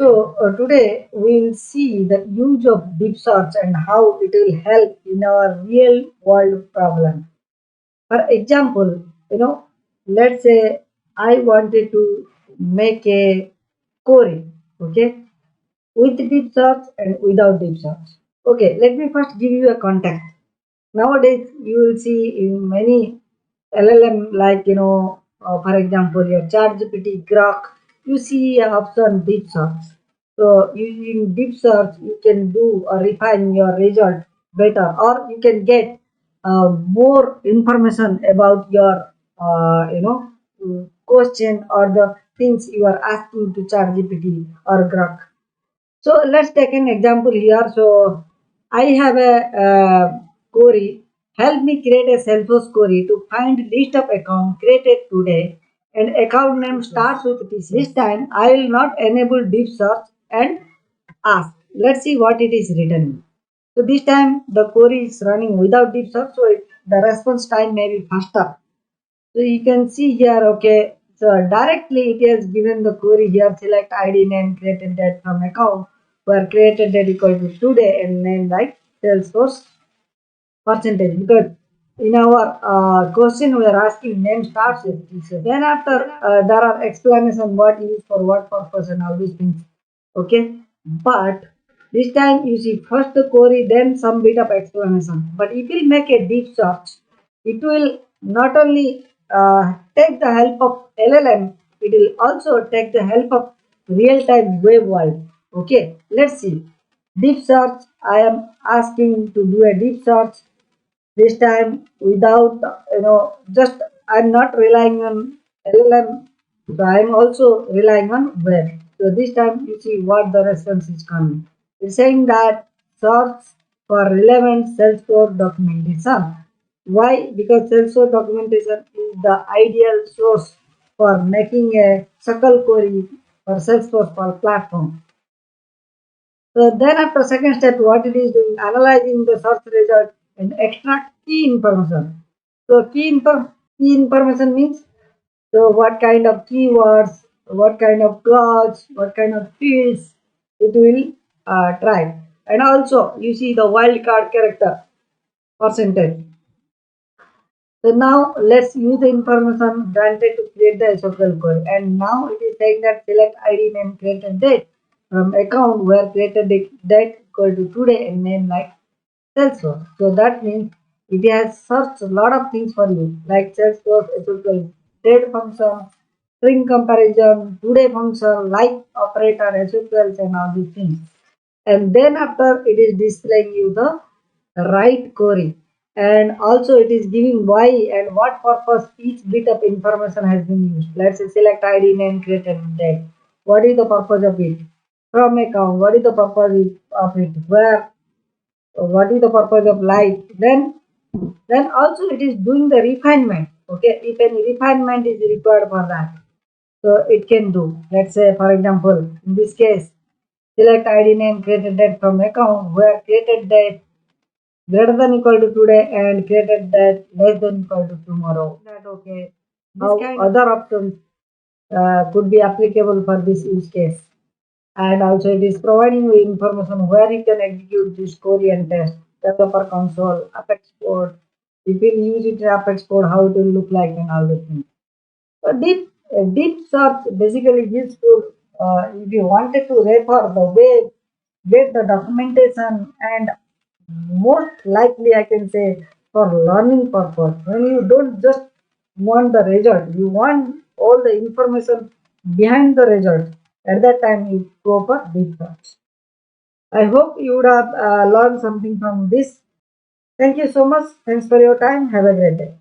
Today we'll see the use of deep search and how it will help in our real world problem. For example, let's say I wanted to make a query, okay, with deep search and without deep search. Okay, let me first give you a context. Nowadays, you will see in many LLM, like for example, your ChatGPT, Grok, you see a option deep search. So, using deep search, you can do or refine your result better, or you can get more information about your, question or the things you are asking to ChatGPT or Grok. So let's take an example here. So I have a query. Help me create a Salesforce query to find list of account created today and account name starts with TC. This time I will not enable deep search and ask. Let's see what it is written. So this time the query is running without deep search, so the response time may be faster. So you can see here, okay, so directly it has given the query here, select ID name created date from account where created date equal to today and name like Salesforce percentage, because in our question we are asking name starts with this. Then after there are explanation what used for what purpose and all these things. Okay, but this time you see first the query, then some bit of explanation. But if you make a deep search, it will not only take the help of LLM, it will also take the help of real-time web world. Okay, let's see. Deep search, I am asking to do a deep search this time without, just I'm not relying on LLM, so I'm also relying on web. So this time you see what the response is coming. It's saying that search for relevant Salesforce documentation. Why? Because Salesforce documentation is the ideal source for making a SQL query for Salesforce for platform. So then after second step, what it is doing, analyzing the search result and extract key information. So key information means, so what kind of keywords, what kind of clause, what kind of fields it will try. And also you see the wildcard character percentage. So now let's use the information granted to create the SQL query. And now it is saying that select ID name created date from account where created date equal to today and name like Salesforce. So that means it has searched a lot of things for you like Salesforce SQL date function, string comparison, today function, like operator, SQLs and all these things. And then after it is displaying you the right query, and also it is giving why and what purpose each bit of information has been used. Let's say select ID name created date. What is the purpose of it? From account, what is the purpose of it? Where, what is the purpose of light? Then also it is doing the refinement. Okay, if any refinement is required for that, so it can do. Let's say for example, in this case, select ID name created date from account where created date greater than equal to today and created date less than equal to tomorrow. That okay. How other options could be applicable for this use case. And also it is providing you information where you can execute this query and test. Developer console, Apex code. If you use it in Apex code, how it will look like and all the things. So deep search basically gives to, if you wanted to refer the web, get the documentation, and most likely I can say for learning purpose. When you don't just want the result, you want all the information behind the result. At that time, you go for deep search. I hope you would have learned something from this. Thank you so much. Thanks for your time. Have a great day.